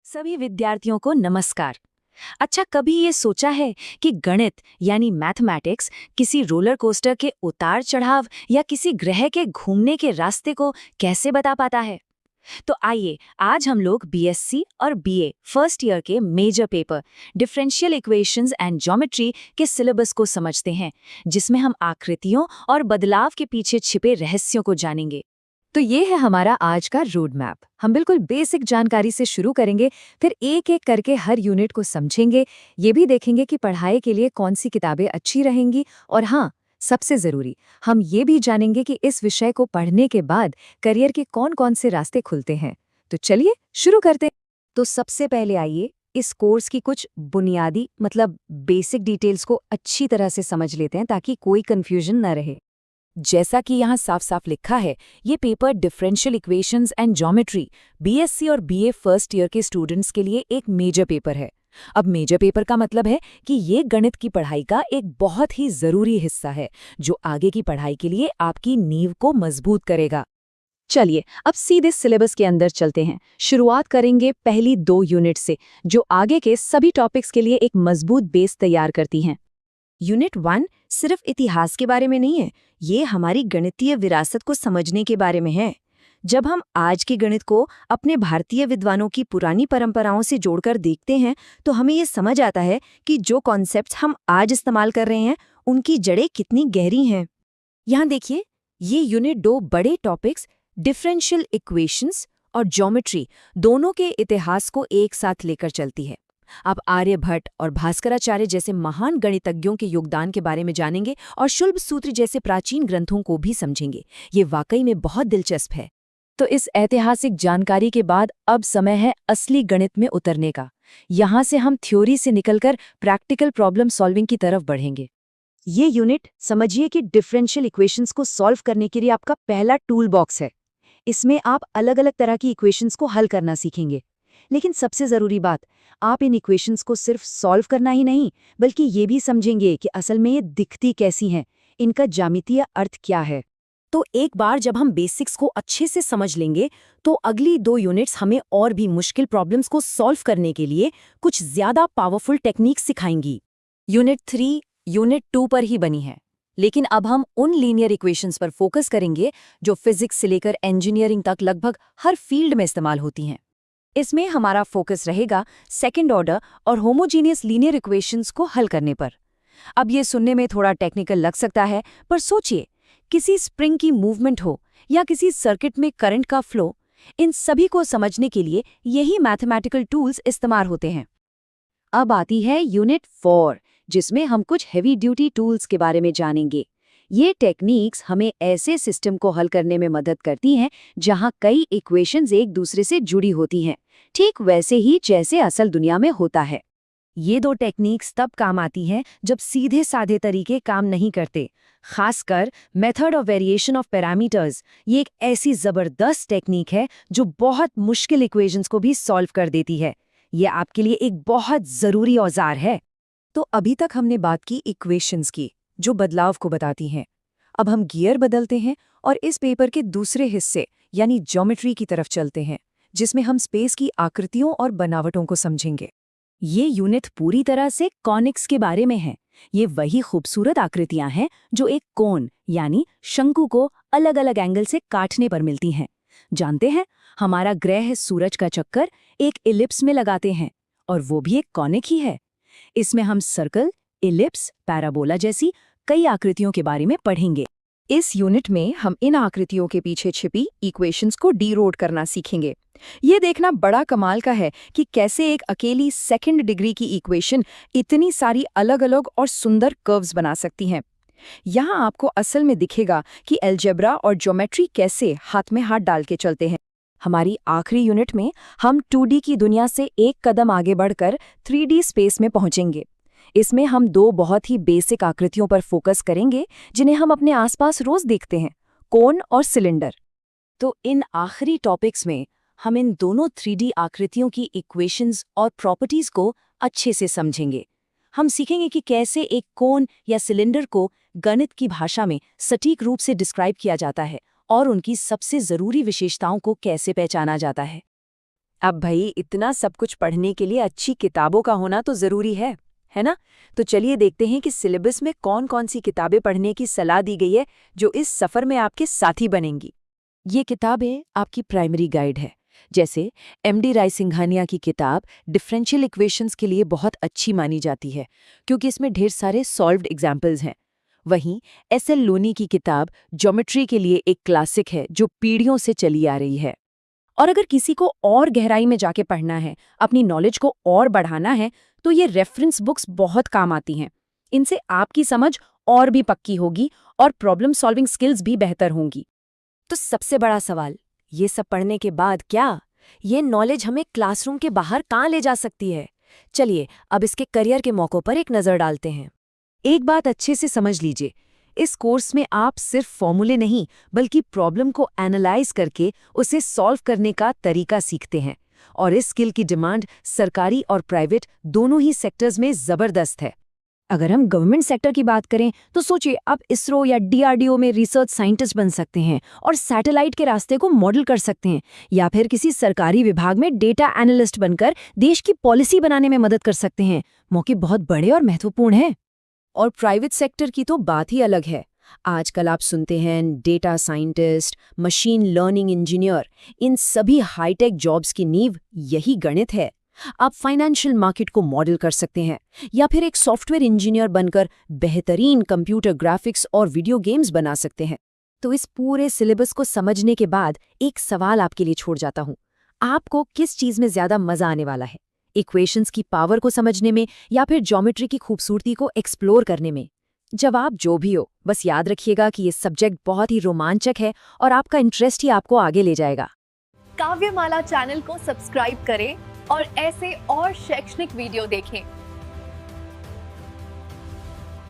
सभी विद्यार्थियों को नमस्कार। अच्छा, कभी ये सोचा है कि गणित यानी मैथमेटिक्स किसी रोलर कोस्टर के उतार चढ़ाव या किसी ग्रह के घूमने के रास्ते को कैसे बता पाता है? तो आइए आज हम लोग बीएससी और बीए फर्स्ट ईयर के major paper differential equations and geometry के सिलेबस को समझते हैं, जिसमें हम आकृतियों और बदलाव के पीछे छिपे रहस्यों को जानेंगे। तो ये है हमारा आज का रोड मैप। हम बिल्कुल बेसिक जानकारी से शुरू करेंगे, फिर एक एक करके हर यूनिट को समझेंगे। ये भी देखेंगे कि पढ़ाई के लिए कौन सी किताबें अच्छी रहेंगी, और हाँ, सबसे ज़रूरी, हम ये भी जानेंगे कि इस विषय को पढ़ने के बाद करियर के कौन-कौन से रास्ते खुलते हैं। तो चलिए शुरू करते हैं। तो सबसे पहले आइए इस कोर्स की कुछ बुनियादी बेसिक डिटेल्स को अच्छी तरह से समझ लेते हैं, ताकि कोई कन्फ्यूजन न रहे। जैसा कि यहाँ साफ साफ लिखा है, ये paper differential equations and geometry BSc और बीए फर्स्ट ईयर के स्टूडेंट्स के लिए एक मेजर पेपर है। अब मेजर पेपर का मतलब है कि ये गणित की पढ़ाई का एक बहुत ही जरूरी हिस्सा है, जो आगे की पढ़ाई के लिए आपकी नींव को मजबूत करेगा। चलिए अब सीधे सिलेबस के अंदर चलते हैं। शुरुआत करेंगे पहली 2 यूनिट से, जो आगे के सभी टॉपिक्स के लिए एक मजबूत बेस तैयार करती हैं। यूनिट 1 सिर्फ इतिहास के बारे में नहीं है, ये हमारी गणितीय विरासत को समझने के बारे में है। जब हम आज के गणित को अपने भारतीय विद्वानों की पुरानी परंपराओं से जोड़कर देखते हैं, तो हमें ये समझ आता है कि जो कॉन्सेप्ट्स हम आज इस्तेमाल कर रहे हैं, उनकी जड़ें कितनी गहरी हैं। यहाँ देखिए, ये यूनिट 2 बड़े टॉपिक्स डिफरेंशियल इक्वेशंस और ज्योमेट्री दोनों के इतिहास को एक साथ लेकर चलती है। आप आर्यभट्ट और भास्कराचार्य जैसे महान गणितज्ञों के योगदान के बारे में जानेंगे और शुल्ब सूत्र जैसे प्राचीन ग्रंथों को भी समझेंगे। ये वाकई में बहुत दिलचस्प है। तो इस ऐतिहासिक जानकारी के बाद अब समय है असली गणित में उतरने का। यहाँ से हम थ्योरी से निकलकर प्रैक्टिकल प्रॉब्लम सॉल्विंग की तरफ बढ़ेंगे। ये यूनिट समझिए कि डिफरेंशियल इक्वेशंस को सॉल्व करने के लिए आपका पहला टूल बॉक्स है। इसमें आप अलग अलग तरह की इक्वेशंस को हल करना सीखेंगे। लेकिन सबसे ज़रूरी बात, आप इन इक्वेशंस को सिर्फ सॉल्व करना ही नहीं, बल्कि ये भी समझेंगे कि असल में ये दिखती कैसी हैं, इनका ज्यामितीय अर्थ क्या है। तो एक बार जब हम बेसिक्स को अच्छे से समझ लेंगे, तो अगली 2 यूनिट्स हमें और भी मुश्किल प्रॉब्लम्स को सॉल्व करने के लिए कुछ ज़्यादा पावरफुल टेक्निक्स सिखाएंगी। यूनिट 3 यूनिट 2 पर ही बनी है, लेकिन अब हम उन लीनियर इक्वेशंस पर फोकस करेंगे जो फिजिक्स से लेकर इंजीनियरिंग तक लगभग हर फील्ड में इस्तेमाल होती हैं। इसमें हमारा फोकस रहेगा सेकंड ऑर्डर और होमोजीनियस लीनियर इक्वेशंस को हल करने पर। अब ये सुनने में थोड़ा टेक्निकल लग सकता है, पर सोचिए, किसी स्प्रिंग की मूवमेंट हो या किसी सर्किट में करंट का फ्लो, इन सभी को समझने के लिए यही मैथमेटिकल टूल्स इस्तेमाल होते हैं। अब आती है यूनिट 4, जिसमें हम कुछ हेवी ड्यूटी टूल्स के बारे में जानेंगे। ये टेक्निक्स हमें ऐसे सिस्टम को हल करने में मदद करती हैं जहां कई इक्वेशंस एक दूसरे से जुड़ी होती हैं, ठीक वैसे ही जैसे असल दुनिया में होता है। ये 2 टेक्निक्स तब काम आती हैं जब सीधे साधे तरीके काम नहीं करते। खासकर method of variation of parameters, ये एक ऐसी जबरदस्त टेक्निक है जो बहुत मुश्किल इक्वेशंस को भी सॉल्व कर देती है। ये आपके लिए एक बहुत ज़रूरी औजार है। तो अभी तक हमने बात की इक्वेशंस की, जो बदलाव को बताती हैं। अब हम गियर बदलते हैं और इस पेपर के दूसरे हिस्से यानी ज्योमेट्री की तरफ चलते हैं, जिसमें हम स्पेस की आकृतियों और बनावटों को समझेंगे। ये यूनिट पूरी तरह से कॉनिक्स के बारे में है। ये वही खूबसूरत आकृतियां हैं जो एक कोन यानी शंकु को अलग अलग एंगल से काटने पर मिलती हैं। जानते हैं, हमारा ग्रह सूरज का चक्कर एक इलिप्स में लगाते हैं, और वो भी एक कॉनिक ही है। इसमें हम सर्कल, इलिप्स, पैराबोला जैसी कई आकृतियों के बारे में पढ़ेंगे। इस यूनिट में हम इन आकृतियों के पीछे छिपी इक्वेशंस को डीकोड करना सीखेंगे। ये देखना बड़ा कमाल का है कि कैसे एक अकेली सेकंड डिग्री की इक्वेशन इतनी सारी अलग अलग और सुंदर कर्व्स बना सकती हैं। यहाँ आपको असल में दिखेगा कि अलजेब्रा और ज्योमेट्री कैसे हाथ में हाथ डाल के चलते हैं। हमारी आखिरी यूनिट में हम 2D की दुनिया से एक कदम आगे बढ़कर 3D स्पेस में पहुंचेंगे। इसमें हम 2 बहुत ही बेसिक आकृतियों पर फोकस करेंगे, जिन्हें हम अपने आसपास रोज देखते हैं, कोन और सिलेंडर। तो इन आखिरी टॉपिक्स में हम इन दोनों 3D आकृतियों की इक्वेशंस और प्रॉपर्टीज को अच्छे से समझेंगे। हम सीखेंगे कि कैसे एक कोन या सिलेंडर को गणित की भाषा में सटीक रूप से डिस्क्राइब किया जाता है और उनकी सबसे ज़रूरी विशेषताओं को कैसे पहचाना जाता है। अब भाई इतना सब कुछ पढ़ने के लिए अच्छी किताबों का होना तो जरूरी है ना? तो चलिए देखते हैं कि सिलेबस में कौन कौन सी किताबें पढ़ने की सलाह दी गई है जो इस सफर में आपके साथी बनेंगी। ये किताबें आपकी प्राइमरी गाइड है। जैसे एमडी राय सिंघानिया की किताब डिफरेंशियल इक्वेशंस के लिए बहुत अच्छी मानी जाती है, क्योंकि इसमें ढेर सारे सॉल्व्ड एग्जाम्पल्स हैं। वहीं एसएल लोनी की किताब ज्योमेट्री के लिए एक क्लासिक है जो पीढ़ियों से चली आ रही है। और अगर किसी को और गहराई में जाके पढ़ना है, अपनी नॉलेज को और बढ़ाना है, तो ये रेफरेंस बुक्स बहुत काम आती हैं। इनसे आपकी समझ और भी पक्की होगी और प्रॉब्लम सॉल्विंग स्किल्स भी बेहतर होंगी। तो सबसे बड़ा सवाल, ये सब पढ़ने के बाद क्या ये नॉलेज हमें क्लासरूम के बाहर कहाँ ले जा सकती है? चलिए अब इसके करियर के मौकों पर एक नज़र डालते हैं। एक बात अच्छे से समझ लीजिए, इस कोर्स में आप सिर्फ फॉर्मूले नहीं बल्कि प्रॉब्लम को एनालाइज करके उसे सॉल्व करने का तरीका सीखते हैं। और इस स्किल की डिमांड सरकारी और प्राइवेट दोनों ही सेक्टर्स में जबरदस्त है। अगर हम गवर्नमेंट सेक्टर की बात करें तो सोचिए, आप इसरो या डीआरडीओ में रिसर्च साइंटिस्ट बन सकते हैं और सैटेलाइट के रास्ते को मॉडल कर सकते हैं, या फिर किसी सरकारी विभाग में डेटा एनालिस्ट बनकर देश की पॉलिसी बनाने में मदद कर सकते हैं। मौके बहुत बड़े और महत्वपूर्ण हैं। और प्राइवेट सेक्टर की तो बात ही अलग है। आजकल आप सुनते हैं data scientist, machine learning engineer, इन सभी हाईटेक जॉब्स की नींव यही गणित है। आप फाइनेंशियल मार्केट को मॉडल कर सकते हैं, या फिर एक सॉफ्टवेयर इंजीनियर बनकर बेहतरीन कंप्यूटर ग्राफिक्स और वीडियो गेम्स बना सकते हैं। तो इस पूरे सिलेबस को समझने के बाद एक सवाल आपके लिए छोड़ जाता हूँ, आपको किस चीज़ में ज़्यादा मज़ा आने वाला है? इक्वेशंस की पावर को समझने में, या फिर ज्योमेट्री की खूबसूरती को एक्सप्लोर करने में? जवाब जो भी हो, बस याद रखिएगा कि ये सब्जेक्ट बहुत ही रोमांचक है और आपका इंटरेस्ट ही आपको आगे ले जाएगा। काव्यमाला चैनल को सब्सक्राइब करें और ऐसे और शैक्षणिक वीडियो देखें।